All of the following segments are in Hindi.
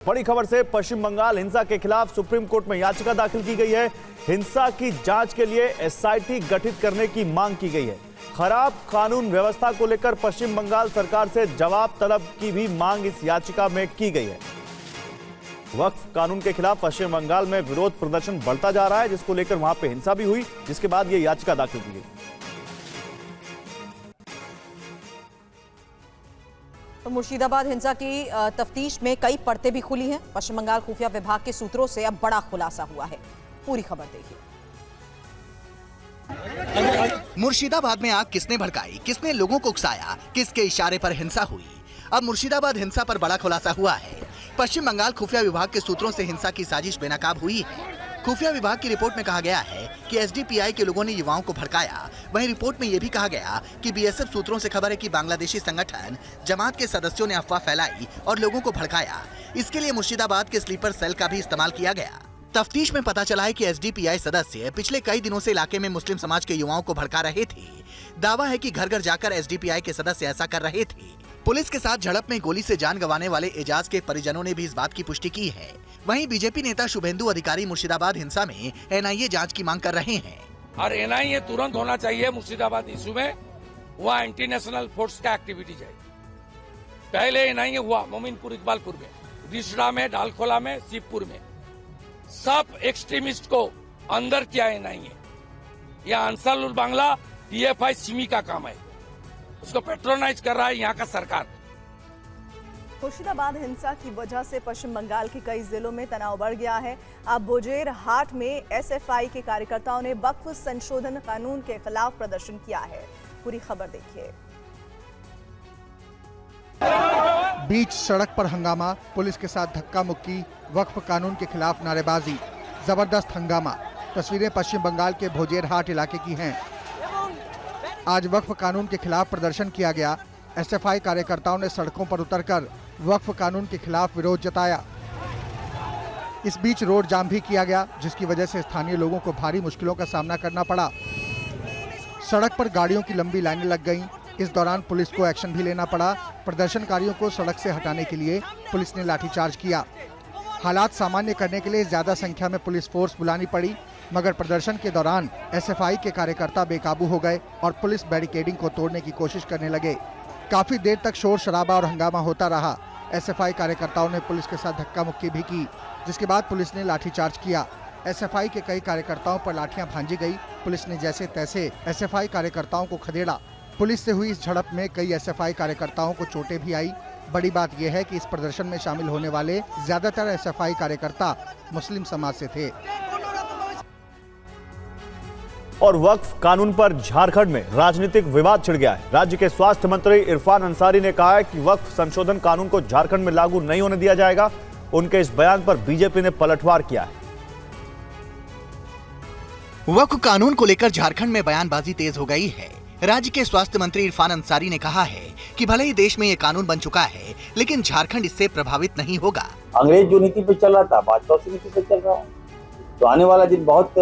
बड़ी खबर से पश्चिम बंगाल हिंसा के खिलाफ सुप्रीम कोर्ट में याचिका दाखिल की गई है। हिंसा की जांच के लिए एसआईटी गठित करने की मांग की गई है। खराब कानून व्यवस्था को लेकर पश्चिम बंगाल सरकार से जवाब तलब की भी मांग इस याचिका में की गई है। वक्फ कानून के खिलाफ पश्चिम बंगाल में विरोध प्रदर्शन बढ़ता जा रहा है, जिसको लेकर वहां पे हिंसा भी हुई, जिसके बाद यह याचिका दाखिल की गई। तो मुर्शिदाबाद हिंसा की तफ्तीश में कई परतें भी खुली हैं। पश्चिम बंगाल खुफिया विभाग के सूत्रों से अब बड़ा खुलासा हुआ है। पूरी खबर देखिए। मुर्शिदाबाद में आग किसने भड़काई, किसने लोगों को उकसाया, किसके इशारे पर हिंसा हुई। अब मुर्शिदाबाद हिंसा पर बड़ा खुलासा हुआ है। पश्चिम बंगाल खुफिया विभाग के सूत्रों से हिंसा की साजिश बेनकाब हुई है। खुफिया विभाग की रिपोर्ट में कहा गया है कि एसडीपीआई के लोगों ने युवाओं को भड़काया। वहीं रिपोर्ट में यह भी कहा गया कि बीएसएफ सूत्रों से खबर है कि बांग्लादेशी संगठन जमात के सदस्यों ने अफवाह फैलाई और लोगों को भड़काया। इसके लिए मुर्शिदाबाद के स्लीपर सेल का भी इस्तेमाल किया गया। तफ्तीश में पता चला है कि एसडीपीआई सदस्य पिछले कई दिनों से इलाके में मुस्लिम समाज के युवाओं को भड़का रहे थे। दावा है कि घर घर जाकर एसडीपीआई के सदस्य ऐसा कर रहे थे। पुलिस के साथ झड़प में गोली से जान गंवाने वाले एजाज के परिजनों ने भी इस बात की पुष्टि की है। वहीं बीजेपी नेता शुभेंदु अधिकारी मुर्शिदाबाद हिंसा में एनआईए जांच की मांग कर रहे हैं। और एनआईए तुरंत होना चाहिए मुर्शिदाबाद इशू में। वहाँ एंटी नेशनल फोर्स का एक्टिविटी है। पहले एनआईए हुआ मोमिनपुर, इकबालपुर में, रिसड़ा में, डालखोला में, शिवपुर में। सब एक्सट्रीमिस्ट को अंदर किया एनआईए। यह अंसारुल बांग्ला पीएफआई सिमी का काम है। उसको पेट्रोनाइज कर रहा है यहाँ का सरकार। मुर्शिदाबाद हिंसा की वजह से पश्चिम बंगाल के कई जिलों में तनाव बढ़ गया है। अब बोजेर हाट में एसएफआई के कार्यकर्ताओं ने वक्फ संशोधन कानून के खिलाफ प्रदर्शन किया है। पूरी खबर देखिए। बीच सड़क पर हंगामा, पुलिस के साथ धक्का मुक्की, वक्फ कानून के खिलाफ नारेबाजी, जबरदस्त हंगामा। तस्वीरें पश्चिम बंगाल के भोजेर हाट इलाके की हैं। आज वक्फ कानून के खिलाफ प्रदर्शन किया गया। एसएफआई कार्यकर्ताओं ने सड़कों पर उतरकर वक्फ कानून के खिलाफ विरोध जताया। इस बीच रोड जाम भी किया गया, जिसकी वजह से स्थानीय लोगों को भारी मुश्किलों का सामना करना पड़ा। सड़क पर गाड़ियों की लंबी लाइनें लग गईं। इस दौरान पुलिस को एक्शन भी लेना पड़ा। प्रदर्शनकारियों को सड़क से हटाने के लिए पुलिस ने लाठीचार्ज किया। हालात सामान्य करने के लिए ज्यादा संख्या में पुलिस फोर्स बुलानी पड़ी, मगर प्रदर्शन के दौरान एसएफआई के कार्यकर्ता बेकाबू हो गए और पुलिस बैरिकेडिंग को तोड़ने की कोशिश करने लगे। काफी देर तक शोर शराबा और हंगामा होता रहा। एसएफआई कार्यकर्ताओं ने पुलिस के साथ धक्का मुक्की भी की, जिसके बाद पुलिस ने लाठीचार्ज किया। एसएफआई के कई कार्यकर्ताओं पर लाठियां भांजी गई। पुलिस ने जैसे तैसे एसएफआई कार्यकर्ताओं को खदेड़ा। पुलिस से हुई इस झड़प में कई एसएफआई कार्यकर्ताओं को चोटें भी आई। बड़ी बात यह है कि इस प्रदर्शन में शामिल होने वाले ज्यादातर एसएफआई कार्यकर्ता मुस्लिम समाज से थे। और वक्फ कानून पर झारखंड में राजनीतिक विवाद छिड़ गया है। राज्य के स्वास्थ्य मंत्री इरफान अंसारी ने कहा है कि वक्फ संशोधन कानून को झारखंड में लागू नहीं होने दिया जाएगा। उनके इस बयान पर बीजेपी ने पलटवार किया है। वक्फ कानून को लेकर झारखंड में बयानबाजी तेज हो गई है। राज्य के स्वास्थ्य मंत्री इरफान अंसारी ने कहा है कि भले ही देश में ये कानून बन चुका है, लेकिन झारखंड इससे प्रभावित नहीं होगा। अंग्रेज जो नीति पे चल रहा था, भाजपा उसी नीति पे चल रहा है, तो आने वाला दिन बहुत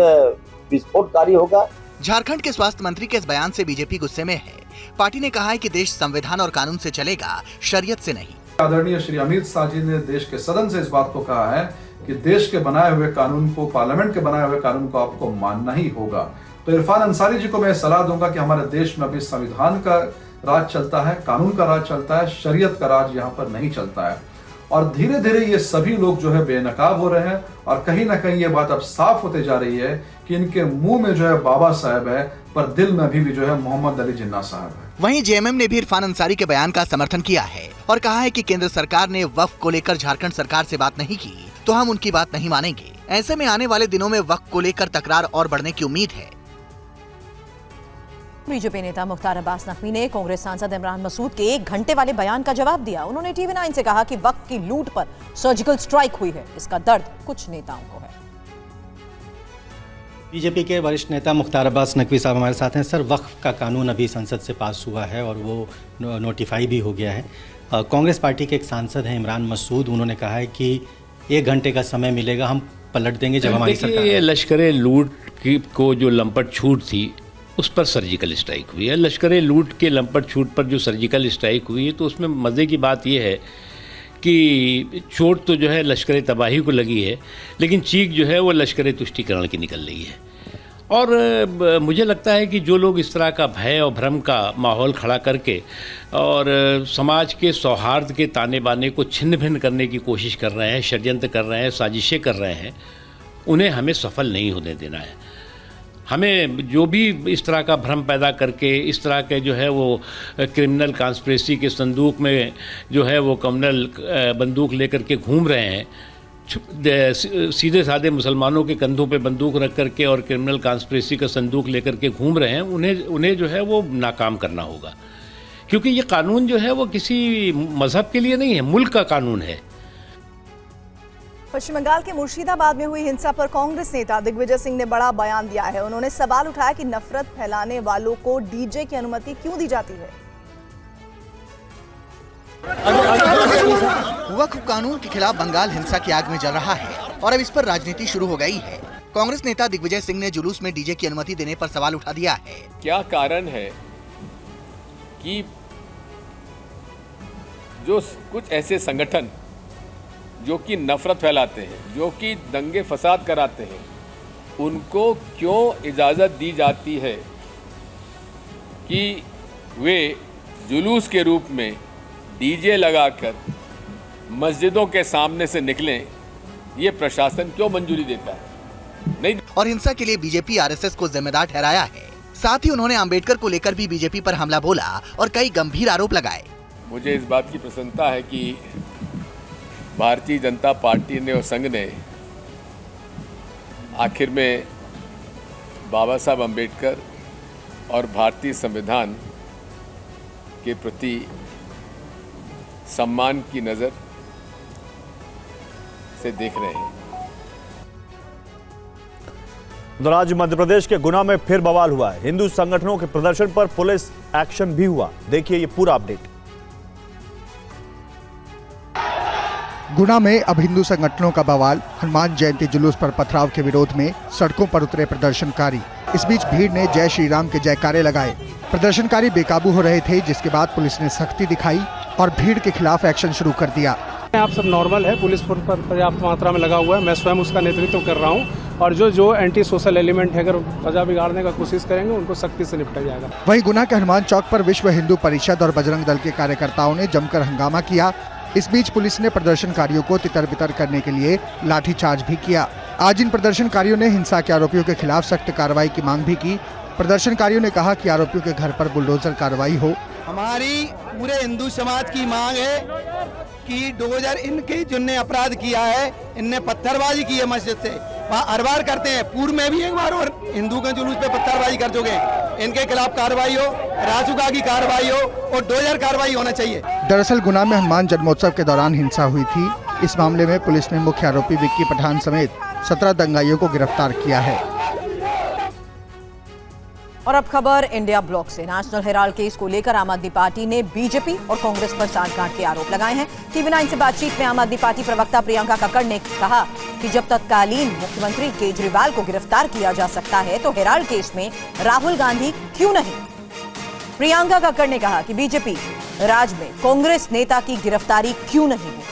विस्फोटकारी होगा। झारखंड के स्वास्थ्य मंत्री के इस बयान से बीजेपी गुस्से में है। पार्टी ने कहा है कि देश संविधान और कानून से चलेगा, शरीयत से नहीं। आदरणीय श्री अमित शाह जी ने देश के सदन से इस बात को कहा है कि देश के बनाए हुए कानून को, पार्लियामेंट के बनाए हुए कानून को आपको मानना ही होगा। तो इरफान अंसारी जी को मैं सलाह दूंगा कि हमारे देश में अभी संविधान का राज चलता है, कानून का राज चलता है, शरीयत का राज यहाँ पर नहीं चलता है। और धीरे धीरे ये सभी लोग जो है बेनकाब हो रहे हैं और कहीं ना कहीं ये बात अब साफ होते जा रही है कि इनके मुंह में जो है बाबा साहब है, पर दिल में अभी भी जो है मोहम्मद अली जिन्ना साहब है। वहीं जेएमएम ने भी इरफान अंसारी के बयान का समर्थन किया है और कहा है कि केंद्र सरकार ने वक्फ को लेकर झारखंड सरकार से बात नहीं की, तो हम उनकी बात नहीं मानेंगे। ऐसे में आने वाले दिनों में वक्फ को लेकर तकरार और बढ़ने की उम्मीद है। बीजेपी नेता मुख्तार अब्बास नकवी ने कांग्रेस सांसद इमरान मसूद के 1 घंटे वाले बयान का जवाब दिया। उन्होंने टीवी9 से कहा कि वक्फ की लूट पर सर्जिकल स्ट्राइक हुई है। इसका दर्द कुछ नेताओं को है। बीजेपी के वरिष्ठ नेता मुख्तार अब्बास नकवी साहब हमारे साथ हैं। सर, वक्फ का कानून अभी संसद से पास हुआ है और वो नोटिफाई भी हो गया है। कांग्रेस पार्टी के एक सांसद हैं इमरान मसूद, उन्होंने कहा है कि 1 घंटे का समय मिलेगा, हम पलट देंगे जब हमारी सरकार। ये लश्कर लूट की को जो लंपट छूट थी उस पर सर्जिकल स्ट्राइक हुई है। लश्कर लूट के लंपट छूट पर जो सर्जिकल स्ट्राइक हुई है, तो उसमें मज़े की बात यह है कि चोट तो जो है लश्कर तबाही को लगी है, लेकिन चीख जो है वो लश्कर तुष्टीकरण की निकल रही है। और मुझे लगता है कि जो लोग इस तरह का भय और भ्रम का माहौल खड़ा करके और समाज के सौहार्द के ताने बाने को छिन्न भिन्न करने की कोशिश कर रहे हैं, षड्यंत्र कर रहे हैं, साजिशें कर रहे हैं, उन्हें हमें सफल नहीं होने देना है। हमें जो भी इस तरह का भ्रम पैदा करके इस तरह के जो है वो क्रिमिनल कॉन्स्पिरेसी के संदूक में जो है वो कम्युनल बंदूक लेकर के घूम रहे हैं, सीधे साधे मुसलमानों के कंधों पे बंदूक रख करके और क्रिमिनल कॉन्स्पिरेसी का संदूक लेकर के घूम रहे हैं, उन्हें जो है वो नाकाम करना होगा। क्योंकि ये कानून जो है वो किसी मजहब के लिए नहीं है, मुल्क का कानून है। पश्चिम बंगाल के मुर्शिदाबाद में हुई हिंसा पर कांग्रेस नेता दिग्विजय सिंह ने बड़ा बयान दिया है। उन्होंने सवाल उठाया कि नफरत फैलाने वालों को डीजे की अनुमति क्यों दी जाती है। वक्फ कानून के खिलाफ बंगाल हिंसा की आग में जल रहा है और अब इस पर राजनीति शुरू हो गई है। कांग्रेस नेता दिग्विजय सिंह ने जुलूस में डीजे की अनुमति देने पर सवाल उठा दिया है। क्या कारण है कि जो कुछ ऐसे संगठन जो कि नफरत फैलाते हैं, जो कि दंगे फसाद कराते हैं, उनको क्यों इजाज़त दी जाती है कि वे जुलूस के रूप में डीजे लगाकर मस्जिदों के सामने से निकलें? ये प्रशासन क्यों मंजूरी देता है? नहीं। और हिंसा के लिए बीजेपी आरएसएस को जिम्मेदार ठहराया है। साथ ही उन्होंने अंबेडकर को लेकर भी बीजेपी पर हमला बोला और कई गंभीर आरोप लगाए। मुझे इस बात की प्रसन्नता है कि भारतीय जनता पार्टी ने और संघ ने आखिर में बाबा साहब अंबेडकर और भारतीय संविधान के प्रति सम्मान की नज़र से देख रहे हैं। उधर आज मध्य प्रदेश के गुना में फिर बवाल हुआ है। हिंदू संगठनों के प्रदर्शन पर पुलिस एक्शन भी हुआ। देखिए ये पूरा अपडेट। गुना में अब हिंदू संगठनों का बवाल। हनुमान जयंती जुलूस पर पथराव के विरोध में सड़कों पर उतरे प्रदर्शनकारी। इस बीच भीड़ ने जय श्री राम के जयकारे लगाए। प्रदर्शनकारी बेकाबू हो रहे थे, जिसके बाद पुलिस ने सख्ती दिखाई और भीड़ के खिलाफ एक्शन शुरू कर दिया। आप सब नॉर्मल है, पुलिस फोर्स पर पर्याप्त मात्रा में लगा हुआ है। मैं स्वयं उसका नेतृत्व कर रहा हूं और जो एंटी सोशल एलिमेंट है, अगर सजा बिगाड़ने का कोशिश करेंगे उनको सख्ती से निपटा जाएगा। वहीं गुना के हनुमान चौक पर विश्व हिंदू परिषद और बजरंग दल के कार्यकर्ताओं ने जमकर हंगामा किया। इस बीच पुलिस ने प्रदर्शनकारियों को तितर बितर करने के लिए लाठीचार्ज भी किया। आज इन प्रदर्शनकारियों ने हिंसा के आरोपियों के खिलाफ सख्त कार्रवाई की मांग भी की। प्रदर्शनकारियों ने कहा कि आरोपियों के घर पर बुलडोजर कार्रवाई हो। हमारी पूरे हिंदू समाज की मांग है कि डोजर इनके जिनने अपराध किया है, इनने पत्थरबाजी की है मस्जिद से, वहाँ हर बार करते हैं। पूर्व में भी एक बार और हिंदू के जुलूस पे पत्थरबाजी कर चुके हैं। इनके खिलाफ कार्रवाई हो, रासुका की कार्रवाई हो और डोजर कार्रवाई होना चाहिए। दरअसल गुना में हनुमान जन्मोत्सव के दौरान हिंसा हुई थी। इस मामले में पुलिस ने मुख्य आरोपी विक्की पठान समेत 17 दंगाइयों को गिरफ्तार किया है। और अब खबर इंडिया ब्लॉक से। नेशनल हेराल्ड केस को लेकर आम आदमी पार्टी ने बीजेपी और कांग्रेस पर सांठगांठ के आरोप लगाए हैं। TV9 से बातचीत में आम आदमी पार्टी प्रवक्ता प्रियंका कक्कड़ ने कहा कि जब तत्कालीन मुख्यमंत्री केजरीवाल को गिरफ्तार किया जा सकता है तो हेराल्ड केस में राहुल गांधी क्यों नहीं। प्रियंका कक्कड़ ने कहा कि बीजेपी राज में कांग्रेस नेता की गिरफ्तारी क्यों नहीं होती है।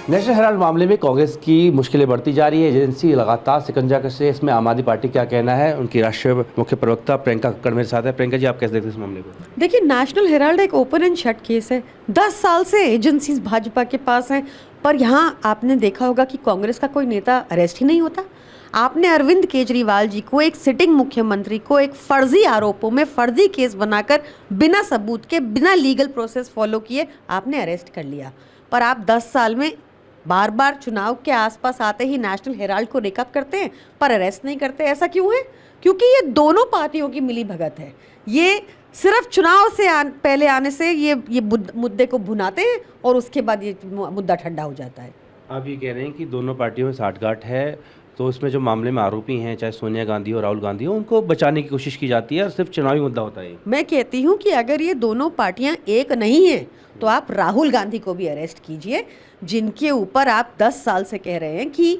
नेशनल हेराल्ड मामले में कांग्रेस की मुश्किलें बढ़ती जा रही है। एजेंसी लगातार शिकंजा कसे। इसमें आम आदमी पार्टी क्या कहना है, उनकी राष्ट्रीय मुख्य प्रवक्ता प्रियंका कक्कड़ मेरे साथ है। प्रियंका जी, आप कैसे देखते हैं इस मामले को? देखिए, नेशनल हेराल्ड एक ओपन एंड शट केस है। 10 साल से एजेंसीज भाजपा के पास हैं, पर यहाँ आपने देखा होगा कि कांग्रेस का कोई नेता अरेस्ट ही नहीं होता। आपने अरविंद केजरीवाल जी को, एक सिटिंग मुख्यमंत्री को, एक फर्जी आरोपों में फर्जी केस बनाकर बिना सबूत के, बिना लीगल प्रोसेस फॉलो किए आपने अरेस्ट कर लिया। पर आप 10 साल में बार बार चुनाव के आसपास आते ही नेशनल हेराल्ड को रिकअप करते हैं पर अरेस्ट नहीं करते। ऐसा क्यों है? क्योंकि ये दोनों पार्टियों की मिली भगत है। ये सिर्फ चुनाव से पहले आने से ये मुद्दे को भुनाते हैं और उसके बाद ये मुद्दा ठंडा हो जाता है। आप ये कह रहे हैं कि दोनों पार्टियों में साठगांठ है, तो इसमें जो मामले में आरोपी हैं, चाहे सोनिया गांधी हो, राहुल गांधी हो, उनको बचाने की कोशिश की जाती है और सिर्फ चुनावी मुद्दा होता है। मैं कहती हूँ कि अगर ये दोनों पार्टियां एक नहीं हैं तो आप राहुल गांधी को भी अरेस्ट कीजिए, जिनके ऊपर आप 10 साल से कह रहे हैं कि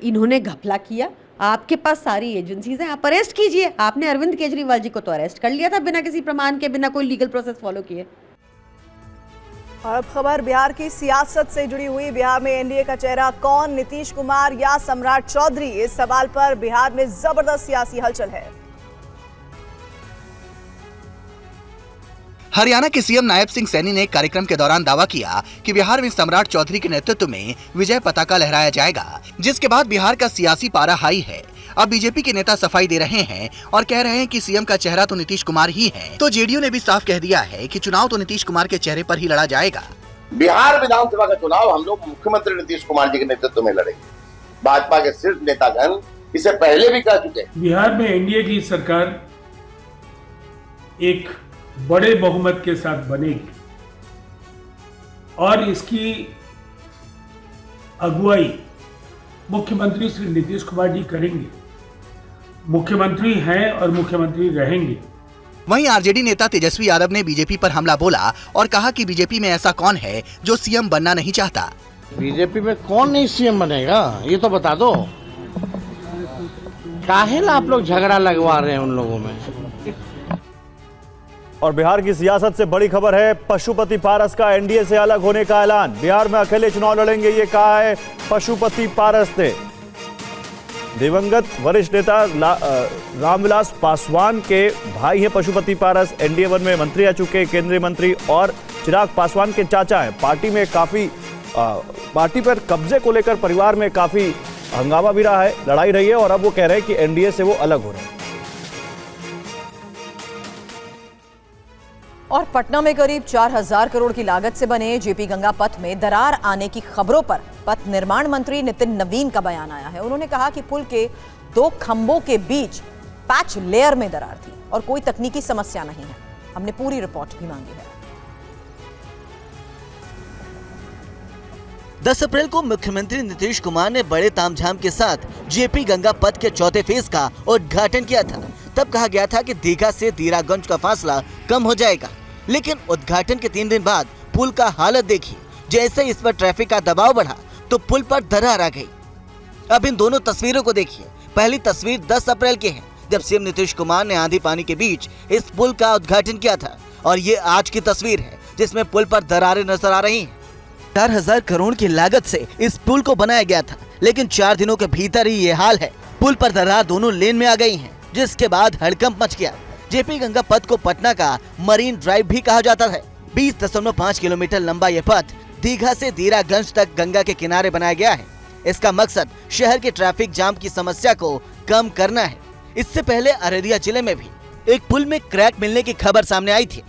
इन्होंने घपला किया। आपके पास सारी एजेंसीज हैं, आप अरेस्ट कीजिए। आपने अरविंद केजरीवाल जी को तो अरेस्ट कर लिया था बिना किसी प्रमाण के, बिना कोई लीगल प्रोसेस फॉलो किए। और अब खबर बिहार की सियासत से जुड़ी हुई। बिहार में एनडीए का चेहरा कौन, नीतीश कुमार या सम्राट चौधरी? इस सवाल पर बिहार में जबरदस्त सियासी हलचल है। हरियाणा के सीएम नायब सिंह सैनी ने कार्यक्रम के दौरान दावा किया कि बिहार में सम्राट चौधरी के नेतृत्व में विजय पताका लहराया जाएगा, जिसके बाद बिहार का सियासी पारा हाई है। अब बीजेपी के नेता सफाई दे रहे हैं और कह रहे हैं कि सीएम का चेहरा तो नीतीश कुमार ही है। तो जेडीयू ने भी साफ कह दिया है कि चुनाव तो नीतीश कुमार के चेहरे पर ही लड़ा जाएगा। बिहार विधानसभा का चुनाव हम लोग मुख्यमंत्री नीतीश कुमार जी के नेतृत्व में लड़ेंगे। भाजपा के शीर्ष नेतागण इसे पहले भी कह चुके हैं। बिहार में एनडीए की सरकार एक बड़े बहुमत के साथ बनेगी और इसकी अगुवाई मुख्यमंत्री श्री नीतीश कुमार जी करेंगे। मुख्यमंत्री हैं और मुख्यमंत्री रहेंगे। वहीं आरजेडी नेता तेजस्वी यादव ने बीजेपी पर हमला बोला और कहा कि बीजेपी में ऐसा कौन है जो सीएम बनना नहीं चाहता। बीजेपी में कौन नहीं सीएम बनेगा ये तो बता दो। काहे आप लोग झगड़ा लगवा रहे हैं उन लोगों में। और बिहार की सियासत से बड़ी खबर है, पशुपति पारस का एनडीए से अलग होने का ऐलान। बिहार में अकेले चुनाव लड़ेंगे, ये कहा है पशुपति पारस ने। दिवंगत वरिष्ठ नेता रामविलास पासवान के भाई हैं पशुपति पारस। एनडीए 1 में मंत्री रह चुके केंद्रीय मंत्री और चिराग पासवान के चाचा हैं। पार्टी में काफी पार्टी पर कब्जे को लेकर परिवार में काफी हंगामा भी रहा है, लड़ाई रही है और अब वो कह रहे हैं कि एनडीए से वो अलग हो रहे हैं। और पटना में करीब 4000 करोड़ की लागत से बने जेपी गंगा पथ में दरार आने की खबरों पर पथ निर्माण मंत्री नितिन नवीन का बयान आया है। उन्होंने कहा कि पुल के 2 खंभों के बीच पैच लेयर में दरार थी और कोई तकनीकी समस्या नहीं है। हमने पूरी रिपोर्ट भी मांगी है। 10 अप्रैल को मुख्यमंत्री नीतीश कुमार ने बड़े तामझाम के साथ जेपी गंगा पथ के चौथे फेज का उद्घाटन किया था। तब कहा गया था कि दीघा से दीरागंज का फासला कम हो जाएगा, लेकिन उद्घाटन के 3 दिन बाद पुल का हालत देखिए। जैसे इस पर ट्रैफिक का दबाव बढ़ा तो पुल पर दरार आ गई। अब इन दोनों तस्वीरों को देखिए। पहली तस्वीर 10 अप्रैल की है, जब सीएम नीतीश कुमार ने आंधी पानी के बीच इस पुल का उद्घाटन किया था, और ये आज की तस्वीर है जिसमें पुल पर दरारें नजर आ रही हैं। 4000 करोड़ की लागत से इस पुल को बनाया गया था, लेकिन 4 दिनों के भीतर ही ये हाल है। पुल पर दरार दोनों लेन में आ गई है, जिसके बाद हड़कंप मच गया। जेपी गंगा पथ को पटना का मरीन ड्राइव भी कहा जाता है। 20.5 किलोमीटर लंबा यह पथ दीघा से दीरागंज तक गंगा के किनारे बनाया गया है। इसका मकसद शहर के ट्रैफिक जाम की समस्या को कम करना है। इससे पहले अररिया जिले में भी एक पुल में क्रैक मिलने की खबर सामने आई थी।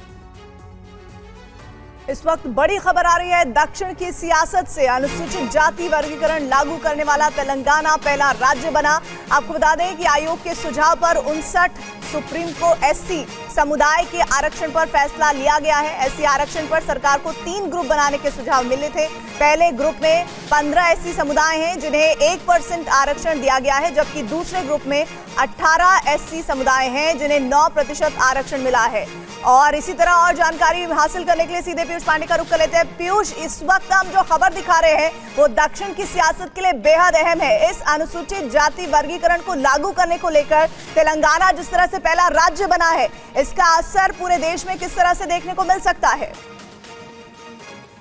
इस वक्त बड़ी खबर आ रही है दक्षिण की सियासत से। अनुसूचित जाति वर्गीकरण लागू करने वाला तेलंगाना पहला राज्य बना। आपको बता दें कि आयोग के सुझाव पर 59 सुप्रीम को एससी समुदाय के आरक्षण पर फैसला लिया गया है। एससी आरक्षण पर सरकार को 3 ग्रुप बनाने के सुझाव मिले थे। पहले ग्रुप में 15 एससी समुदाय हैं जिन्हें 1% आरक्षण दिया गया है, जबकि दूसरे ग्रुप में 18 एससी समुदाय हैं जिन्हें 9% आरक्षण मिला है। और इसी तरह और जानकारी हासिल करने के लिए सीधे पीयूष पांडे का रुख कर लेते हैं। पीयूष, इस वक्त हम जो खबर दिखा रहे हैं वो दक्षिण की सियासत के लिए बेहद अहम है। इस अनुसूचित जाति वर्गीकरण को लागू करने को लेकर तेलंगाना जिस तरह से पहला राज्य बना है, इसका असर पूरे देश में किस तरह से देखने को मिल सकता है?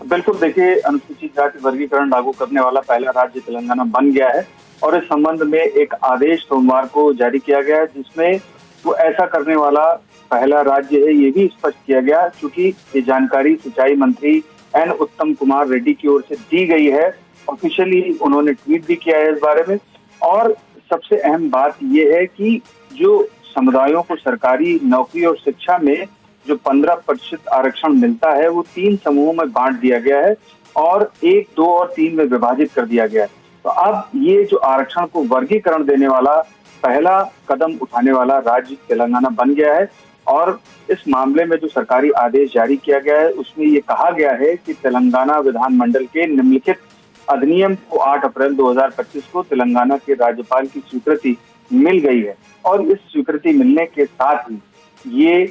बिल्कुल, देखिए, अनुसूचित जाति वर्गीकरण लागू करने वाला पहला राज्य तेलंगाना बन गया है और इस संबंध में एक आदेश सोमवार को जारी किया गया है, जिसमें वो ऐसा करने वाला पहला राज्य है ये भी स्पष्ट किया गया। चूंकि ये जानकारी सिंचाई मंत्री एन उत्तम कुमार रेड्डी की ओर से दी गई है, ऑफिशियली उन्होंने ट्वीट भी किया है इस बारे में। और सबसे अहम बात ये है कि जो समुदायों को सरकारी नौकरी और शिक्षा में जो 15% आरक्षण मिलता है वो 3 समूहों में बांट दिया गया है और 1, 2 और 3 में विभाजित कर दिया गया है। तो अब ये जो आरक्षण को वर्गीकरण देने वाला पहला कदम उठाने वाला राज्य तेलंगाना बन गया है। और इस मामले में जो सरकारी आदेश जारी किया गया है उसमें ये कहा गया है कि तेलंगाना विधानमंडल के निम्नलिखित अधिनियम को 8 अप्रैल 2025 को तेलंगाना के राज्यपाल की स्वीकृति मिल गई है और इस स्वीकृति मिलने के साथ ही ये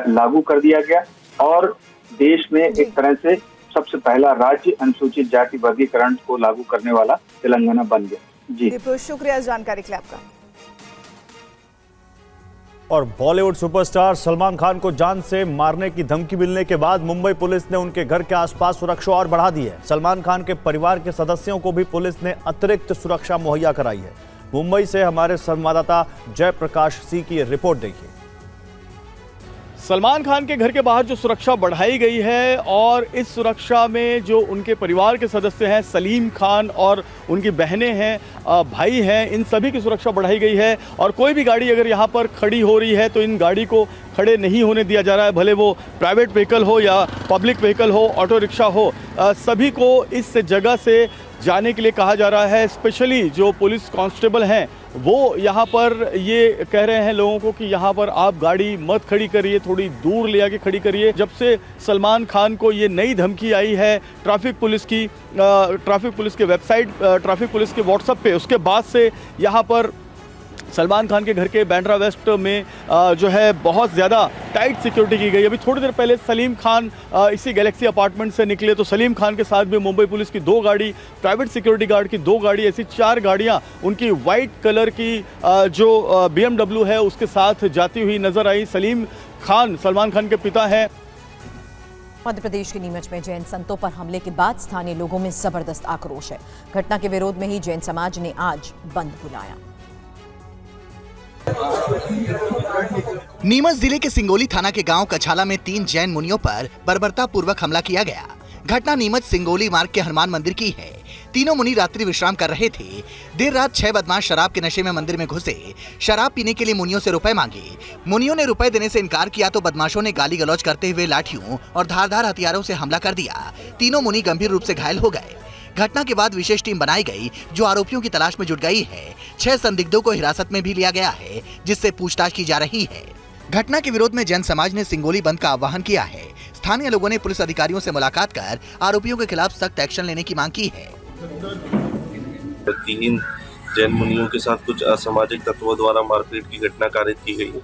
लागू कर दिया गया और देश में एक तरह से सबसे पहला राज्य अनुसूचित जाति वर्गीकरण को लागू करने वाला तेलंगाना बन गया। जी, शुक्रिया इस जानकारी के लिए आपका। और बॉलीवुड सुपरस्टार सलमान खान को जान से मारने की धमकी मिलने के बाद मुंबई पुलिस ने उनके घर के आसपास सुरक्षा और बढ़ा दी है। सलमान खान के परिवार के सदस्यों को भी पुलिस ने अतिरिक्त सुरक्षा मुहैया कराई है। मुंबई से हमारे संवाददाता जयप्रकाश सिंह की रिपोर्ट देखिए। सलमान खान के घर के बाहर जो सुरक्षा बढ़ाई गई है और इस सुरक्षा में जो उनके परिवार के सदस्य हैं, सलीम खान और उनकी बहनें हैं, भाई हैं, इन सभी की सुरक्षा बढ़ाई गई है। और कोई भी गाड़ी अगर यहाँ पर खड़ी हो रही है तो इन गाड़ी को खड़े नहीं होने दिया जा रहा है, भले वो प्राइवेट व्हीकल हो या पब्लिक व्हीकल हो, ऑटो रिक्शा हो, सभी को इस जगह से जाने के लिए कहा जा रहा है। स्पेशली जो पुलिस कांस्टेबल हैं वो यहाँ पर ये कह रहे हैं लोगों को कि यहाँ पर आप गाड़ी मत खड़ी करिए, थोड़ी दूर ले आके खड़ी करिए। जब से सलमान खान को ये नई धमकी आई है ट्रैफिक पुलिस के वेबसाइट, ट्रैफिक पुलिस के व्हाट्सएप पे, उसके बाद से यहाँ पर सलमान खान के घर के बैंड्रा वेस्ट में जो है बहुत ज़्यादा टाइट सिक्योरिटी की गई। अभी थोड़ी देर पहले सलीम खान इसी गैलेक्सी अपार्टमेंट से निकले तो सलीम खान के साथ भी मुंबई पुलिस की 2 गाड़ी, प्राइवेट सिक्योरिटी गार्ड की 2 गाड़ी, ऐसी 4 गाड़ियां उनकी वाइट कलर की जो BMW है उसके साथ जाती हुई नजर आई। सलीम खान सलमान खान के पिता हैं। मध्य प्रदेश के नीमच में जैन संतों पर हमले के बाद स्थानीय लोगों में जबरदस्त आक्रोश है। घटना के विरोध में ही जैन समाज ने आज बंद बुलाया। नीमच जिले के सिंगोली थाना के गांव कछाला में 3 जैन मुनियों पर बर्बरतापूर्वक हमला किया गया। घटना नीमच सिंगोली मार्ग के हनुमान मंदिर की है। तीनों मुनि रात्रि विश्राम कर रहे थे। देर रात 6 बदमाश शराब के नशे में मंदिर में घुसे। शराब पीने के लिए मुनियों से रुपए मांगे। मुनियों ने रुपए देने से इनकार किया तो बदमाशों ने गाली गलौज करते हुए लाठियों और धारदार हथियारों से हमला कर दिया। तीनों मुनि गंभीर रूप से घायल हो गए। घटना के बाद विशेष टीम बनाई गई जो आरोपियों की तलाश में जुट गई है। 6 संदिग्धों को हिरासत में भी लिया गया है जिससे पूछताछ की जा रही है। घटना के विरोध में जैन समाज ने सिंगोली बंद का आह्वान किया है। स्थानीय लोगों ने पुलिस अधिकारियों से मुलाकात कर आरोपियों के खिलाफ सख्त एक्शन लेने की मांग की है। 3 जैन मुनियों के साथ कुछ असामाजिक तत्वों द्वारा मारपीट की घटना कारित की गई है।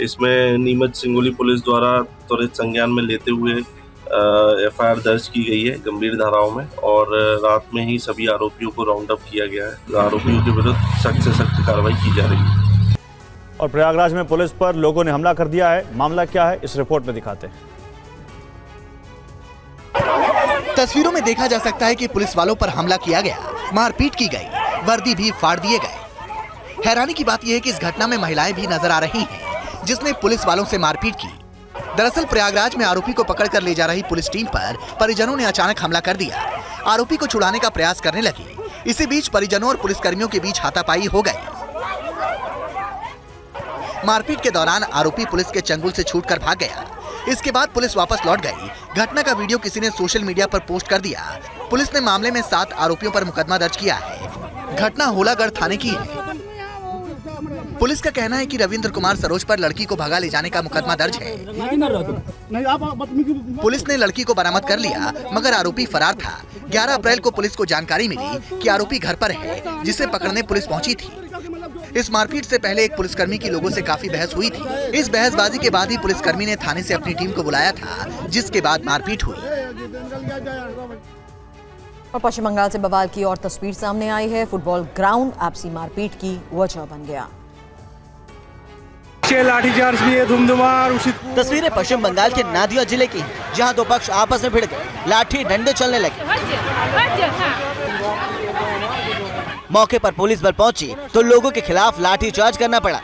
इसमें नीमच सिंगोली पुलिस द्वारा त्वरित संज्ञान में लेते हुए FIR दर्ज की गई है गंभीर धाराओं में और रात में ही सभी आरोपियों को राउंड अप किया गया है। आरोपियों के विरुद्ध सख्त से सख्त कार्रवाई की जा रही है। और प्रयागराज में पुलिस पर लोगों ने हमला कर दिया है। मामला क्या है इस रिपोर्ट में दिखाते हैं। तस्वीरों में देखा जा सकता है कि पुलिस वालों पर हमला किया गया, मारपीट की गई, वर्दी भी फाड़ दिए गए। हैरानी की बात यह है कि इस घटना में महिलाएं भी नजर आ रही हैं जिसने पुलिस वालों से मारपीट की। दरअसल प्रयागराज में आरोपी को पकड़कर ले जा रही पुलिस टीम पर परिजनों ने अचानक हमला कर दिया। आरोपी को छुड़ाने का प्रयास करने लगे। इसी बीच परिजनों और पुलिसकर्मियों के बीच हाथापाई हो गई। मारपीट के दौरान आरोपी पुलिस के चंगुल से छूटकर भाग गया। इसके बाद पुलिस वापस लौट गई। घटना का वीडियो किसी ने सोशल मीडिया पर पोस्ट कर दिया। पुलिस ने मामले में 7 आरोपियों पर मुकदमा दर्ज किया है। घटना होलागढ़ थाने की है। पुलिस का कहना है कि रविंद्र कुमार सरोज पर लड़की को भगा ले जाने का मुकदमा दर्ज है। पुलिस ने लड़की को बरामद कर लिया मगर आरोपी फरार था। 11 अप्रैल को पुलिस को जानकारी मिली कि आरोपी घर पर है जिसे पकड़ने पुलिस पहुंची थी। इस मारपीट से पहले एक पुलिसकर्मी की लोगों से काफी बहस हुई थी। इस बहसबाजी के बाद ही पुलिसकर्मी ने थाने से अपनी टीम को बुलाया था जिसके बाद मारपीट हुई। और पश्चिम बंगाल से बवाल की और तस्वीर सामने आई है। फुटबॉल ग्राउंड आपसी मारपीट की वजह बन गया। लाठीचार्ज भी है, धुमधुमार। तस्वीरें पश्चिम बंगाल के नादिया जिले की हैं, जहां 2 पक्ष आपस में भिड़ गए, लाठी डंडे चलने लगे। मौके पर पुलिस बल पहुंची तो लोगों के खिलाफ लाठीचार्ज करना पड़ा।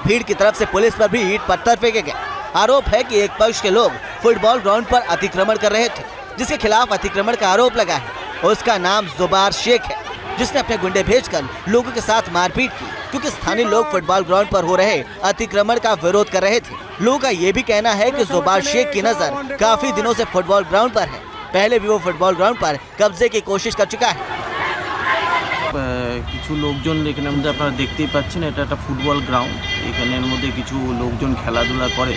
भीड़ की तरफ से पुलिस पर भी ईंट पत्थर फेंके गए। आरोप है कि एक पक्ष के लोग फुटबॉल ग्राउंड पर अतिक्रमण कर रहे थे, जिसके खिलाफ अतिक्रमण का आरोप लगा है। उसका नाम जुबार शेख है, जिसने अपने गुंडे भेजकर लोगों के साथ मारपीट की क्योंकि स्थानीय लोग फुटबॉल ग्राउंड पर हो रहे अतिक्रमण का विरोध कर रहे थे। लोगों का ये भी कहना है कि जुबार शेख की नजर काफी दिनों से फुटबॉल ग्राउंड पर है। पहले भी वो फुटबॉल ग्राउंड पर कब्जे की कोशिश कर चुका है। কিছু লোকজন এখানের মধ্যে আপনারা দেখতেই পাচ্ছেন, এটা একটা ফুটবল গ্রাউন্ড। এখানের মধ্যে কিছু লোকজন খেলাধুলা করে,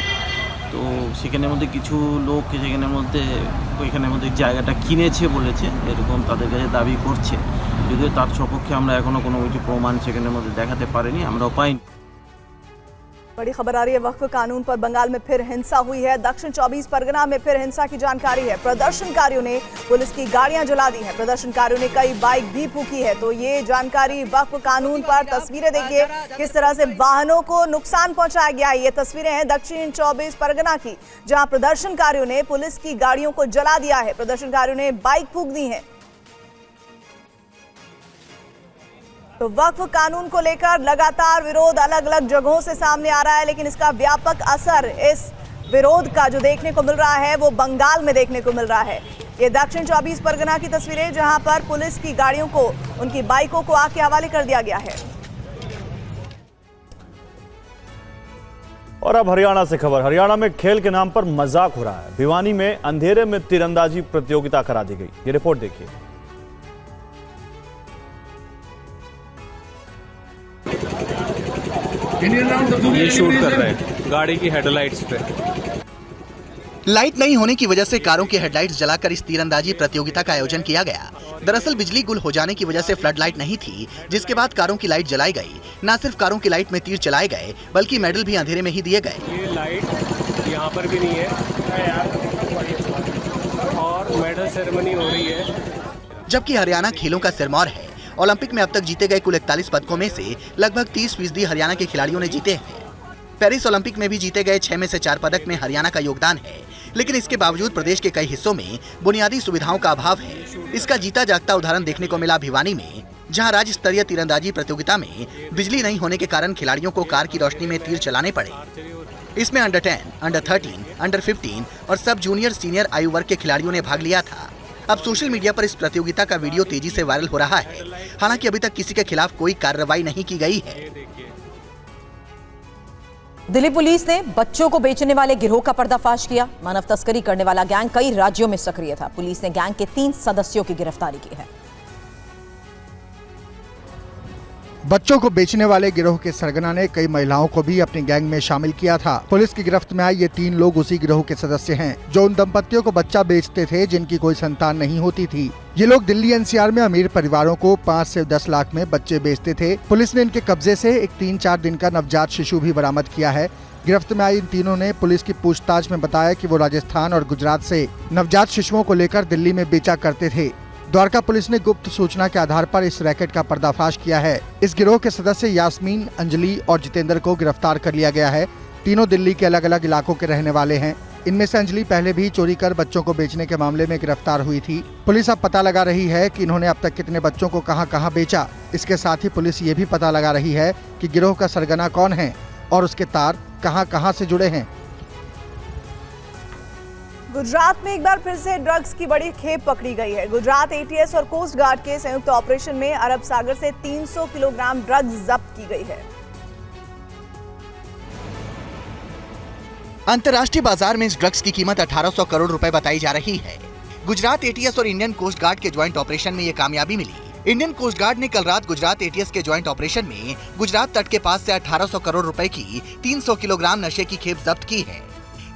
তো সেখানের মধ্যে কিছু লোক সেখানের মধ্যে জায়গাটা কিনেছে বলেছে, এরকম তাদের কাছে দাবি করছে। যদিও তার সপক্ষে আমরা এখনো কোনো কিছু প্রমাণ সেখানের মধ্যে দেখাতে পারিনি, আমরাও পাইনি। बड़ी खबर आ रही है वक्फ कानून पर। बंगाल में फिर हिंसा हुई है। दक्षिण 24 परगना में फिर हिंसा की जानकारी है। प्रदर्शनकारियों ने पुलिस की गाड़ियां जला दी हैं। प्रदर्शनकारियों ने कई बाइक भी फूंकी है। तो ये जानकारी वक्फ कानून पर। तस्वीरें देखिए किस तरह से वाहनों को नुकसान पहुंचाया गया है। ये तस्वीरें हैं दक्षिण 24 परगना की, जहां प्रदर्शनकारियों ने पुलिस की गाड़ियों को जला दिया है। प्रदर्शनकारियों ने बाइक फूंक दी है। तो वक्फ कानून को लेकर लगातार विरोध अलग अलग जगहों से सामने आ रहा है, लेकिन इसका व्यापक असर इस विरोध का जो देखने को मिल रहा है वो बंगाल में देखने को मिल रहा है। ये दक्षिण 24 परगना की तस्वीरें, जहां पर पुलिस की गाड़ियों को, उनकी बाइकों को आग के हवाले कर दिया गया है। और अब हरियाणा से खबर। हरियाणा में खेल के नाम पर मजाक हो रहा है। भिवानी में अंधेरे में तीरंदाजी प्रतियोगिता करा दी गई। ये रिपोर्ट देखिए। ये शूट कर रहे हैं गाड़ी की हेडलाइट्स पे। लाइट नहीं होने की वजह से कारों की हेडलाइट्स जलाकर इस तीरंदाजी प्रतियोगिता का आयोजन किया गया। दरअसल बिजली गुल हो जाने की वजह से फ्लड लाइट नहीं थी, जिसके बाद कारों की लाइट जलाई गई। न सिर्फ कारों की लाइट में तीर चलाए गए, बल्कि मेडल भी अंधेरे में ही दिए गए। ये लाइट यहाँ पर भी नहीं है और मेडल सेरेमनी हो रही है। जबकि हरियाणा खेलों का सिरमौर है। ओलंपिक में अब तक जीते गए कुल 41 पदकों में से लगभग 30% हरियाणा के खिलाड़ियों ने जीते हैं। पेरिस ओलंपिक में भी जीते गए 6 में से 4 पदक में हरियाणा का योगदान है, लेकिन इसके बावजूद प्रदेश के कई हिस्सों में बुनियादी सुविधाओं का अभाव है। इसका जीता जागता उदाहरण देखने को मिला भिवानी में, जहां राज्य स्तरीय तीरंदाजी प्रतियोगिता में बिजली नहीं होने के कारण खिलाड़ियों को कार की रोशनी में तीर चलाने पड़े। इसमें अंडर 10, अंडर 13, अंडर 15 और सब जूनियर सीनियर आयु वर्ग के खिलाड़ियों ने भाग लिया था। अब सोशल मीडिया पर इस प्रतियोगिता का वीडियो तेजी से वायरल हो रहा है। हालांकि अभी तक किसी के खिलाफ कोई कार्रवाई नहीं की गई है। दिल्ली पुलिस ने बच्चों को बेचने वाले गिरोह का पर्दाफाश किया। मानव तस्करी करने वाला गैंग कई राज्यों में सक्रिय था। पुलिस ने गैंग के 3 सदस्यों की गिरफ्तारी की है। बच्चों को बेचने वाले गिरोह के सरगना ने कई महिलाओं को भी अपनी गैंग में शामिल किया था। पुलिस की गिरफ्त में आए ये 3 लोग उसी गिरोह के सदस्य हैं, जो उन दंपतियों को बच्चा बेचते थे जिनकी कोई संतान नहीं होती थी। ये लोग दिल्ली एनसीआर में अमीर परिवारों को 5 से 10 लाख में बच्चे बेचते थे। पुलिस ने इनके कब्जे से एक 3-4 दिन का नवजात शिशु भी बरामद किया है। गिरफ्त में आई इन तीनों ने पुलिस की पूछताछ में बताया कि वो राजस्थान और गुजरात से नवजात शिशुओं को लेकर दिल्ली में बेचा करते थे। द्वारका पुलिस ने गुप्त सूचना के आधार पर इस रैकेट का पर्दाफाश किया है। इस गिरोह के सदस्य यास्मीन, अंजलि और जितेंद्र को गिरफ्तार कर लिया गया है। तीनों दिल्ली के अलग अलग इलाकों के रहने वाले हैं। इनमें से अंजलि पहले भी चोरी कर बच्चों को बेचने के मामले में गिरफ्तार हुई थी। पुलिस अब पता लगा रही है कि इन्होंने अब तक कितने बच्चों को कहां-कहां बेचा। इसके साथ ही पुलिस ये भी पता लगा रही है कि गिरोह का सरगना कौन है और उसके तार कहां-कहां से जुड़े हैं। गुजरात में एक बार फिर से ड्रग्स की बड़ी खेप पकड़ी गई है। गुजरात एटीएस और कोस्ट गार्ड के संयुक्त ऑपरेशन में अरब सागर से 300 किलोग्राम ड्रग्स जब्त की गई है। अंतर्राष्ट्रीय बाजार में इस ड्रग्स की कीमत 1800 करोड़ रुपए बताई जा रही है। गुजरात एटीएस और इंडियन कोस्ट गार्ड के ज्वाइंट ऑपरेशन में ये कामयाबी मिली। इंडियन कोस्ट गार्ड ने कल रात गुजरात एटीएस के ज्वाइंट ऑपरेशन में गुजरात तट के पास से 1800 करोड़ रुपए की 300 किलोग्राम नशे की खेप जब्त की है।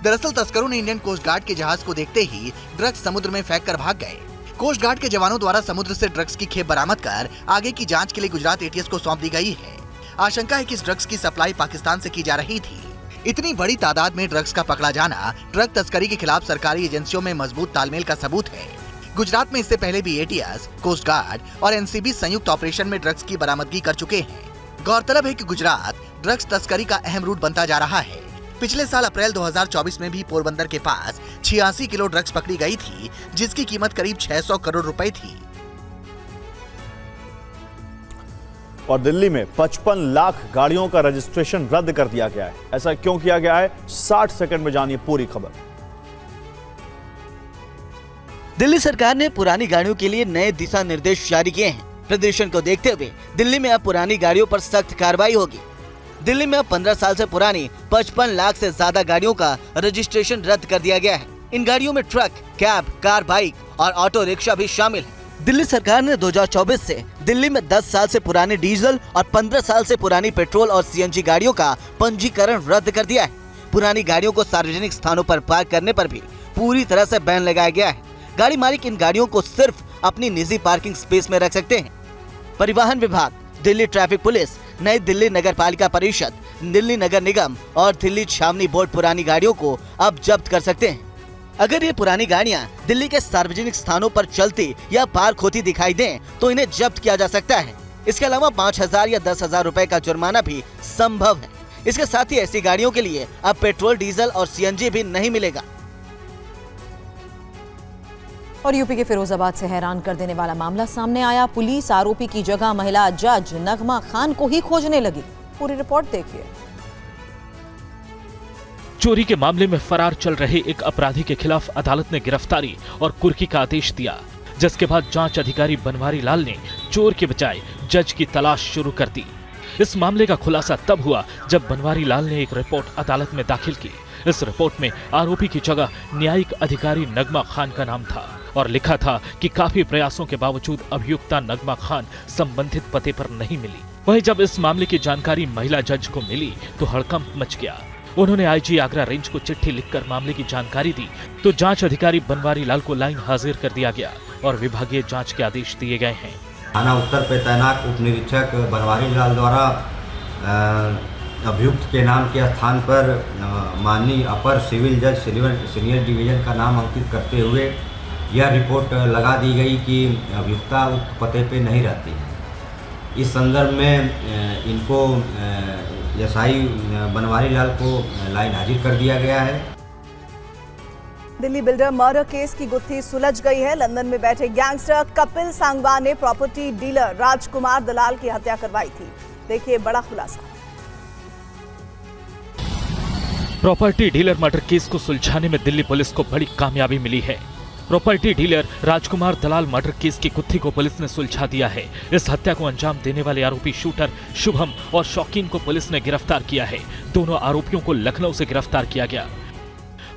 दरअसल तस्करों ने इंडियन कोस्ट गार्ड के जहाज को देखते ही ड्रग्स समुद्र में फेंक कर भाग गए। कोस्ट गार्ड के जवानों द्वारा समुद्र से ड्रग्स की खेप बरामद कर आगे की जांच के लिए गुजरात एटीएस को सौंप दी गई है। आशंका है कि इस ड्रग्स की सप्लाई पाकिस्तान से की जा रही थी। इतनी बड़ी तादाद में ड्रग्स का पकड़ा जाना ड्रग तस्करी के खिलाफ सरकारी एजेंसियों में मजबूत तालमेल का सबूत है। गुजरात में इससे पहले भी एटीएस, कोस्ट गार्ड और एनसीबी संयुक्त ऑपरेशन में ड्रग्स की बरामदगी कर चुके हैं। गौरतलब है कि गुजरात ड्रग्स तस्करी का अहम रूट बनता जा रहा है। पिछले साल अप्रैल 2024 में भी पोरबंदर के पास 86 किलो ड्रग्स पकड़ी गई थी, जिसकी कीमत करीब 600 करोड़ रुपए थी। और दिल्ली में 55 लाख गाड़ियों का रजिस्ट्रेशन रद्द कर दिया गया है। ऐसा क्यों किया गया है, 60 सेकंड में जानिए पूरी खबर। दिल्ली सरकार ने पुरानी गाड़ियों के लिए नए दिशा निर्देश जारी किए हैं। प्रदूषण को देखते हुए दिल्ली में अब पुरानी गाड़ियों पर सख्त कार्रवाई होगी। दिल्ली में अब 15 साल से पुरानी 55 लाख से ज्यादा गाड़ियों का रजिस्ट्रेशन रद्द कर दिया गया है। इन गाड़ियों में ट्रक, कैब, कार, बाइक और ऑटो रिक्शा भी शामिल है। दिल्ली सरकार ने 2024 से दिल्ली में 10 साल से पुरानी डीजल और 15 साल से पुरानी पेट्रोल और सीएनजी गाड़ियों का पंजीकरण रद्द कर दिया है। पुरानी गाड़ियों को सार्वजनिक स्थानों पर पार्क करने पर भी पूरी तरह से बैन लगाया गया है। गाड़ी मालिक इन गाड़ियों को सिर्फ अपनी निजी पार्किंग स्पेस में रख सकते हैं। परिवहन विभाग, दिल्ली ट्रैफिक पुलिस, नई दिल्ली नगर पालिका परिषद, दिल्ली नगर निगम और दिल्ली छावनी बोर्ड पुरानी गाड़ियों को अब जब्त कर सकते हैं। अगर ये पुरानी गाड़ियां दिल्ली के सार्वजनिक स्थानों पर चलती या पार्क होती दिखाई दें तो इन्हें जब्त किया जा सकता है। इसके अलावा 5,000 या 10,000 रुपए का जुर्माना भी संभव है। इसके साथ ही ऐसी गाड़ियों के लिए अब पेट्रोल, डीजल और सीएनजी भी नहीं मिलेगा। और यूपी के फिरोजाबाद से हैरान कर देने वाला मामला सामने आया। पुलिस आरोपी की जगह महिला जज नगमा खान को ही खोजने लगी। पूरी रिपोर्ट देखिए। चोरी के मामले में फरार चल रहे एक अपराधी के खिलाफ अदालत ने गिरफ्तारी और कुर्की का आदेश दिया, जिसके बाद जांच अधिकारी बनवारी लाल ने चोर के बजाय जज की तलाश शुरू कर दी। इस मामले का खुलासा तब हुआ जब बनवारी लाल ने एक रिपोर्ट अदालत में दाखिल की। इस रिपोर्ट में आरोपी की जगह न्यायिक अधिकारी नगमा खान का नाम था और लिखा था कि काफी प्रयासों के बावजूद अभियुक्ता नगमा खान संबंधित पते पर नहीं मिली। वहीं जब इस मामले की जानकारी महिला जज को मिली तो हड़कंप मच गया। उन्होंने आईजी आगरा रेंज को चिट्ठी लिखकर मामले की जानकारी दी तो जांच अधिकारी बनवारी लाल को लाइन हाजिर कर दिया गया और विभागीय जांच के आदेश दिए गए हैं। थाना उत्तर पे तैनात उप निरीक्षक बनवारी लाल द्वारा अभियुक्त के नाम के स्थान पर माननीय अपर सिविल जज सीनियर डिवीजन का नाम अंकित करते हुए यह रिपोर्ट लगा दी गई कि अभियुक्ता उक्त पते पे नहीं रहती है। इस संदर्भ में इनको एसआई बनवारी लाल को लाइन हाजिर कर दिया गया है। दिल्ली बिल्डर मर्डर केस की गुत्थी सुलझ गई है। लंदन में बैठे गैंगस्टर कपिल सांगवान ने प्रॉपर्टी डीलर राजकुमार दलाल की हत्या करवाई थी। देखिए बड़ा खुलासा। प्रॉपर्टी डीलर मर्डर केस को सुलझाने में दिल्ली पुलिस को बड़ी कामयाबी मिली है। प्रॉपर्टी डीलर राजकुमार दलाल मर्डर केस की गुत्थी को पुलिस ने सुलझा दिया है। इस हत्या को अंजाम देने वाले आरोपी शूटर शुभम और शौकीन को पुलिस ने गिरफ्तार किया है। दोनों आरोपियों को लखनऊ से गिरफ्तार किया गया।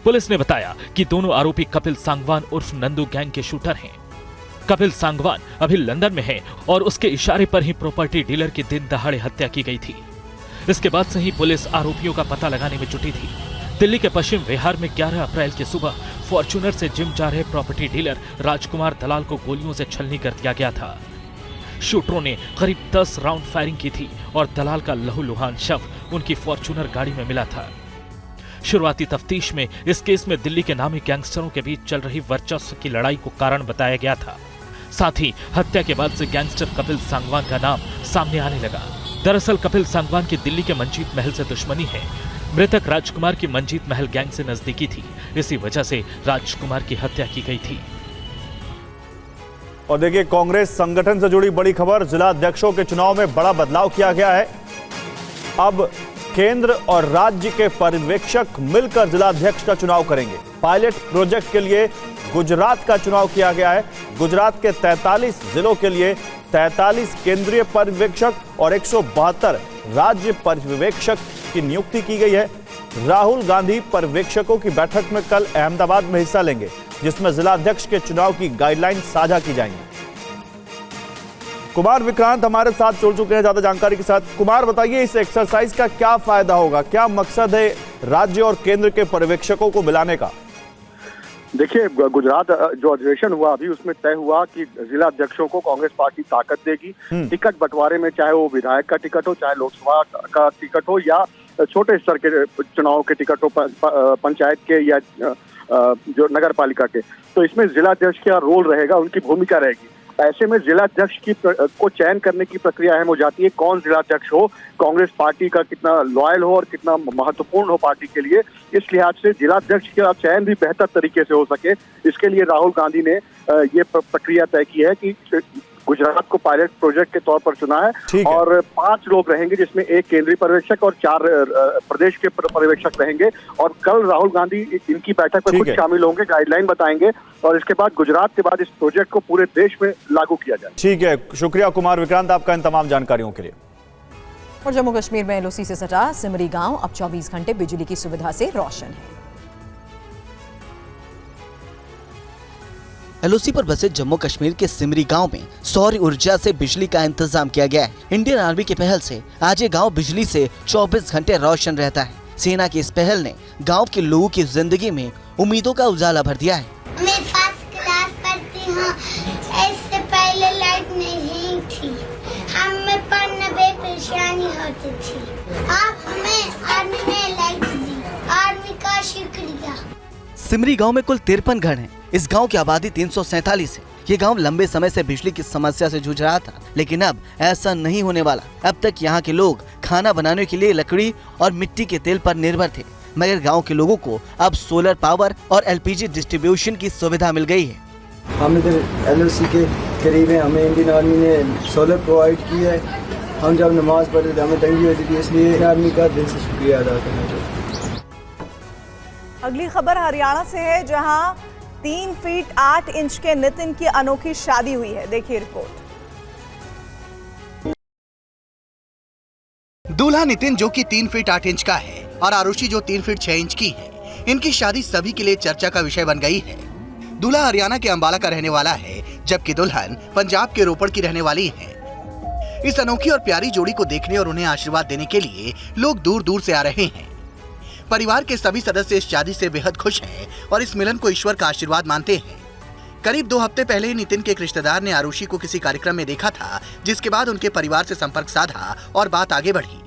पुलिस ने बताया कि दोनों आरोपी कपिल सांगवान उर्फ नंदू गैंग के शूटर हैं। कपिल सांगवान अभी लंदन में है और उसके इशारे पर ही प्रॉपर्टी डीलर की दिन दहाड़े हत्या की गई थी। इसके बाद से ही पुलिस आरोपियों का पता लगाने में जुटी थी। दिल्ली के पश्चिम विहार में 11 अप्रैल की सुबह फॉर्च्यूनर से जिम जा रहे प्रॉपर्टी डीलर राजकुमार दलाल को गोलियों से छलनी कर दिया गया था। शूटरों ने करीब 10 राउंड फायरिंग की थी और दलाल का लहूलुहान शव उनकी फॉर्च्यूनर गाड़ी में मिला था। शुरुआती तफ्तीश में इस केस में दिल्ली के नामी गैंगस्टरों के बीच चल रही वर्चस्व की लड़ाई को कारण बताया गया था। साथ ही हत्या के बाद से गैंगस्टर कपिल सांगवान का नाम सामने आने लगा। दरअसल कपिल सांगवान की दिल्ली के मंजीत महल से दुश्मनी है। मृतक राजकुमार की मंजीत महल गैंग से नजदीकी थी। इसी वजह से राजकुमार की हत्या की गई थी। और देखिए कांग्रेस संगठन से जुड़ी बड़ी खबर। जिला अध्यक्षों के चुनाव में बड़ा बदलाव किया गया है। अब केंद्र और राज्य के पर्यवेक्षक मिलकर जिला अध्यक्ष का चुनाव करेंगे। पायलट प्रोजेक्ट के लिए गुजरात का चुनाव किया गया है। गुजरात के 43 जिलों के लिए 43 केंद्रीय पर्यवेक्षक और 172 राज्य पर्यवेक्षक की नियुक्ति की गई है। राहुल गांधी पर्यवेक्षकों की बैठक में कल अहमदाबाद में हिस्सा लेंगे, जिसमें जिला अध्यक्ष के चुनाव की गाइडलाइन साझा की जाएंगी। कुमार विक्रांत हमारे साथ जुड़ चुके हैं ज्यादा जानकारी के साथ। कुमार बताइए इस एक्सरसाइज का क्या फायदा होगा, क्या मकसद है राज्य और केंद्र के पर्यवेक्षकों को मिलाने का? देखिए गुजरात जो अधिवेशन हुआ अभी उसमें तय हुआ कि जिला अध्यक्षों को कांग्रेस पार्टी ताकत देगी। टिकट बंटवारे में चाहे वो विधायक का टिकट हो, चाहे लोकसभा का टिकट हो या छोटे स्तर के चुनाव के टिकट हो, पंचायत के या जो नगर पालिका के, तो इसमें जिला अध्यक्ष का रोल रहेगा, उनकी भूमिका रहेगी। ऐसे में जिला अध्यक्ष की को चयन करने की प्रक्रिया अहम हो जाती है। कौन जिला अध्यक्ष हो, कांग्रेस पार्टी का कितना लॉयल हो और कितना महत्वपूर्ण हो पार्टी के लिए, इस लिहाज से जिला अध्यक्ष का चयन भी बेहतर तरीके से हो सके, इसके लिए राहुल गांधी ने ये प्रक्रिया तय की है कि गुजरात को पायलट प्रोजेक्ट के तौर पर चुना है और 5 लोग रहेंगे, जिसमें 1 केंद्रीय पर्यवेक्षक और 4 प्रदेश के पर्यवेक्षक रहेंगे। और कल राहुल गांधी इनकी बैठक में खुद शामिल होंगे, गाइडलाइन बताएंगे और इसके बाद गुजरात के बाद इस प्रोजेक्ट को पूरे देश में लागू किया जाए। ठीक है, शुक्रिया कुमार विक्रांत आपका इन तमाम जानकारियों के लिए। और जम्मू कश्मीर में एलओसी से सटा सिमरी गांव अब 24 घंटे बिजली की सुविधा से रोशन है। एलओसी पर बसे जम्मू कश्मीर के सिमरी गांव में सौर ऊर्जा से बिजली का इंतजाम किया गया है। इंडियन आर्मी की पहल से आज ये गांव बिजली से 24 घंटे रोशन रहता है। सेना की इस पहल ने गांव के लोगों की जिंदगी में उम्मीदों का उजाला भर दिया है। मैं फर्स्ट क्लास पढ़ती हूँ। इससे पहले लाइट नहीं थी, हमें पढ़ने में परेशानी बहुत अच्छी। आप हमें आर्मी में लाइक दी, आर्मी का शुक्रिया। सिमरी गांव में कुल 53 घर हैं। इस गांव की आबादी 347 है। ये गांव लंबे समय से बिजली की समस्या से जूझ रहा था, लेकिन अब ऐसा नहीं होने वाला। अब तक यहाँ के लोग खाना बनाने के लिए लकड़ी और मिट्टी के तेल पर निर्भर थे, मगर गांव के लोगों को अब सोलर पावर और एलपीजी डिस्ट्रीब्यूशन की सुविधा मिल गई है। हम इधर एलओसी के करीब हैं, हमें इंडियन आर्मी ने सोलर प्रोवाइड किया है। हम जब नमाज पढ़ते थे हमें तंगी होती थी, इसलिए आर्मी का दिल से शुक्रिया अदा करना चाहिए। अगली खबर हरियाणा से है, जहां 3 फीट 8 इंच के नितिन की अनोखी शादी हुई है। देखिए रिपोर्ट। दूल्हा नितिन जो कि 3 फीट 8 इंच का है और आरुषि जो 3 फीट 6 इंच की है, इनकी शादी सभी के लिए चर्चा का विषय बन गई है। दूल्हा हरियाणा के अंबाला का रहने वाला है, जबकि दुल्हन पंजाब के रोपड़ की रहने वाली है। इस अनोखी और प्यारी जोड़ी को देखने और उन्हें आशीर्वाद देने के लिए लोग दूर दूर से आ रहे हैं। परिवार के सभी सदस्य इस शादी से बेहद खुश हैं और इस मिलन को ईश्वर का आशीर्वाद मानते हैं। करीब 2 हफ्ते पहले ही नितिन के एक रिश्तेदार ने आरुषि को किसी कार्यक्रम में देखा था, जिसके बाद उनके परिवार से संपर्क साधा और बात आगे बढ़ी।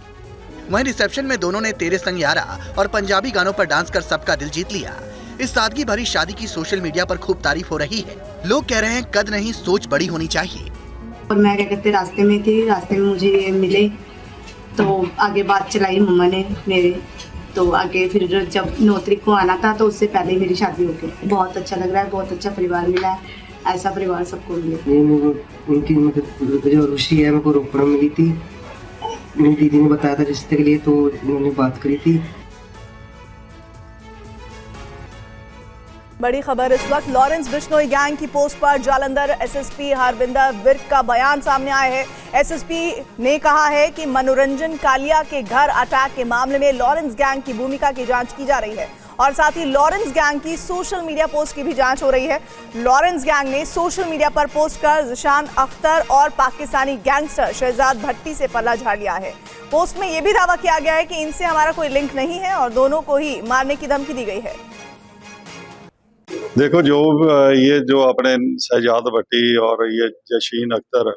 वहीं रिसेप्शन में दोनों ने तेरे संग यारा और पंजाबी गानों पर डांस कर सबका दिल जीत लिया। इस सादगी भरी शादी की सोशल मीडिया पर खूब तारीफ हो रही है। लोग कह रहे हैं कद नहीं सोच बड़ी होनी चाहिए। और मैं क्या कहते रास्ते में थी, रास्ते में मुझे ये मिले तो आगे बात चलाई मम्मा ने मेरे, तो आगे फिर जब 9 तारीख को आना था तो उससे पहले ही मेरी शादी हो गई। बहुत अच्छा लग रहा है, बहुत अच्छा परिवार मिला है, ऐसा परिवार सबको मिले। उनकी मतलब जो रुचि है मेरे को रोपड़ मिली थी, मेरी दीदी ने बताया था रिश्ते के लिए, तो उन्होंने बात करी थी। बड़ी खबर इस वक्त लॉरेंस बिश्नोई गैंग की पोस्ट पर जालंधर एसएसपी हरविंदर विर्क का बयान सामने आया है। एसएसपी ने कहा है कि मनोरंजन कालिया के घर अटैक के मामले में लॉरेंस गैंग की भूमिका की जांच की जा रही है और साथ ही लॉरेंस गैंग की सोशल मीडिया पोस्ट की भी जांच हो रही है। लॉरेंस गैंग ने सोशल मीडिया पर पोस्ट कर जिशान अख्तर और पाकिस्तानी गैंगस्टर शहजाद भट्टी से पल्ला झाड़ लिया है। पोस्ट में यह भी दावा किया गया है कि इनसे हमारा कोई लिंक नहीं है और दोनों को ही मारने की धमकी दी गई है। देखो, ये जो अपने शहजाद भट्टी और ये जशीन अख्तर,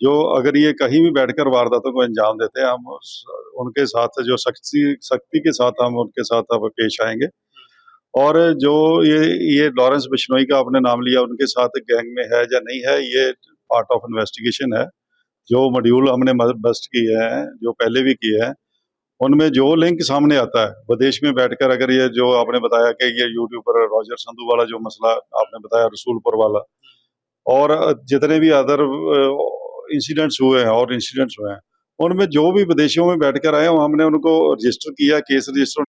जो अगर ये कहीं भी बैठकर वारदातों को अंजाम देते हैं, हम उनके साथ जो सख्ती के साथ हम उनके साथ अब पेश आएंगे। और जो ये लॉरेंस बिश्नोई का आपने नाम लिया, उनके साथ गैंग में है या नहीं है, ये पार्ट ऑफ इन्वेस्टिगेशन है। जो मॉड्यूल हमने बस्ट किए हैं, जो पहले भी किए हैं, उनमें जो लिंक सामने आता है विदेश में बैठकर, अगर ये जो आपने बताया कि ये यूट्यूबर रॉजर संधू वाला जो मसला आपने बताया, रसूलपुर वाला, और जितने भी अदर इंसिडेंट्स हुए हैं, उनमें जो भी विदेशों में बैठकर आए, हमने उनको रजिस्टर किया, केस रजिस्टर